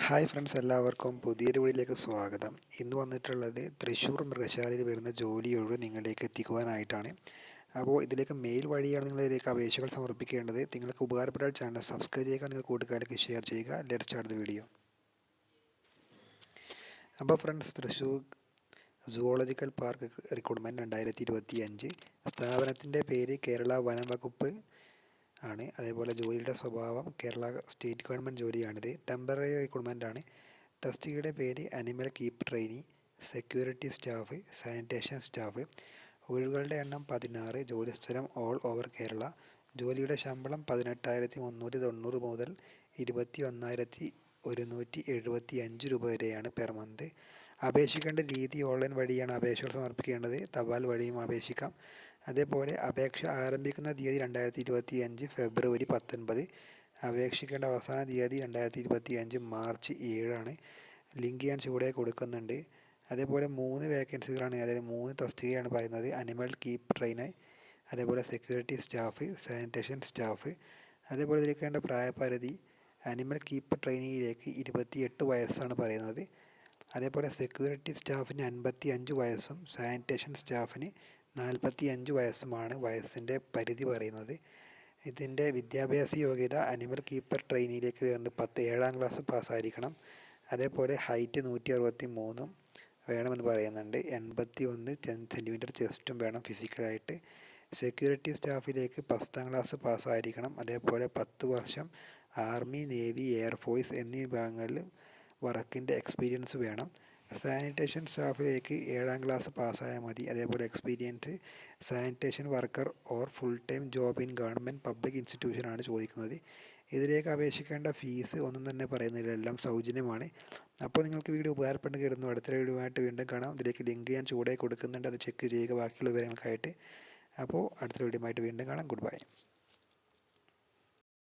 Hi friends, എല്ലാവർക്കും പുതിയൊരു വീഡിയോയിലേക്ക് സ്വാഗതം. ഇന്ന് വന്നിട്ടുള്ളത് തൃശ്ശൂർ മൃഗശാലയിൽ വരുന്ന ജോലിയൊഴിവ് നിങ്ങളിലേക്ക് എത്തിക്കുവാനായിട്ടാണ്. അപ്പോൾ ഇതിലേക്ക് മെയിൽ വഴിയാണ് നിങ്ങൾ ഇതിലേക്ക് അപേക്ഷകൾ സമർപ്പിക്കേണ്ടത്. നിങ്ങൾക്ക് ഉപകാരപ്പെട്ടാൽ ചാനൽ സബ്സ്ക്രൈബ് ചെയ്യുക, നിങ്ങൾ കൂട്ടുകാർക്ക് ഷെയർ ചെയ്യുക. Let's start the video. അപ്പോൾ friends, Thrissur zoological park recruitment 2025. സ്ഥാപനത്തിൻ്റെ പേര് കേരള വനം വകുപ്പ് ആണ്. അതേപോലെ ജോലിയുടെ സ്വഭാവം കേരള സ്റ്റേറ്റ് ഗവൺമെൻറ് ജോലിയാണിത്. ടെമ്പററി റിക്രൂട്ട്മെൻ്റ് ആണ്. തസ്തികയുടെ പേര് animal keep trainee, security staff, sanitation staff. ഒഴിവുകളുടെ എണ്ണം 16. ജോലിസ്ഥലം ഓൾ ഓവർ കേരള. ജോലിയുടെ ശമ്പളം 18,390 മുതൽ 21,175 രൂപ വരെയാണ് പെർ മന്ത്. അപേക്ഷിക്കേണ്ട രീതി ഓൺലൈൻ വഴിയാണ് അപേക്ഷകൾ സമർപ്പിക്കേണ്ടത്. തപാൽ വഴിയും അപേക്ഷിക്കാം. അതേപോലെ അപേക്ഷ ആരംഭിക്കുന്ന തീയതി 2025 ഫെബ്രുവരി 19. അപേക്ഷിക്കേണ്ട അവസാന തീയതി 2025 മാർച്ച് 7. ലിങ്ക് ഞാൻ ചുവടെ കൊടുക്കുന്നുണ്ട്. അതേപോലെ 3 വേക്കൻസികളാണ്, അതായത് 3 തസ്തികയാണ് പറയുന്നത്. അനിമൽ കീപ്പ് ട്രെയിനർ, അതേപോലെ സെക്യൂരിറ്റി സ്റ്റാഫ്, സാനിറ്റേഷൻ സ്റ്റാഫ്. അതേപോലെ ഇതിലേക്ക് വേണ്ട പ്രായപരിധി അനിമൽ കീപ്പ് ട്രെയിനിയിലേക്ക് 28 വയസ്സാണ് പറയുന്നത്. അതേപോലെ സെക്യൂരിറ്റി സ്റ്റാഫിന് 55 വയസ്സും സാനിറ്റേഷൻ സ്റ്റാഫിന് 45 വയസ്സുമാണ് വയസ്സിൻ്റെ പരിധി പറയുന്നത്. ഇതിൻ്റെ വിദ്യാഭ്യാസ യോഗ്യത അനിമൽ കീപ്പർ ട്രെയിനിയിലേക്ക് വരുന്നത് 7ാം ക്ലാസ് പാസ്സായിരിക്കണം. അതേപോലെ ഹൈറ്റ് 163 വേണമെന്ന് പറയുന്നുണ്ട്. 81 സെൻറ്റിമീറ്റർ ചെസ്റ്റും വേണം ഫിസിക്കലായിട്ട്. Security സ്റ്റാഫിലേക്ക് 10ാം class പാസ്സായിരിക്കണം. അതേപോലെ 10 വർഷം ആർമി, നേവി, എയർഫോഴ്സ് എന്നീ വിഭാഗങ്ങളിൽ വർക്കിൻ്റെ എക്സ്പീരിയൻസ് വേണം. സാനിറ്റേഷൻ സ്റ്റാഫിലേക്ക് 7ാം ക്ലാസ് പാസ്സായാൽ മതി. അതേപോലെ experience sanitation worker or full time job in government public ഇൻസ്റ്റിറ്റ്യൂഷനാണ് ചോദിക്കുന്നത്. ഇതിലേക്ക് അപേക്ഷിക്കേണ്ട ഫീസ് ഒന്നും തന്നെ പറയുന്നില്ല, എല്ലാം സൗജന്യമാണ്. അപ്പോൾ നിങ്ങൾക്ക് വീഡിയോ ഉപകാരപ്പെട്ടു കരുതുന്നു. അടുത്ത വീഡിയോ ആയിട്ട് വീണ്ടും കാണാം. ഇതിലേക്ക് ലിങ്ക് ഞാൻ ചൂടായി കൊടുക്കുന്നുണ്ട്, അത് ചെക്ക് ചെയ്യുക ബാക്കിയുള്ള വിവരങ്ങൾക്കായിട്ട്. അപ്പോൾ അടുത്ത വീഡിയോ ആയിട്ട് വീണ്ടും കാണാം. Good bye.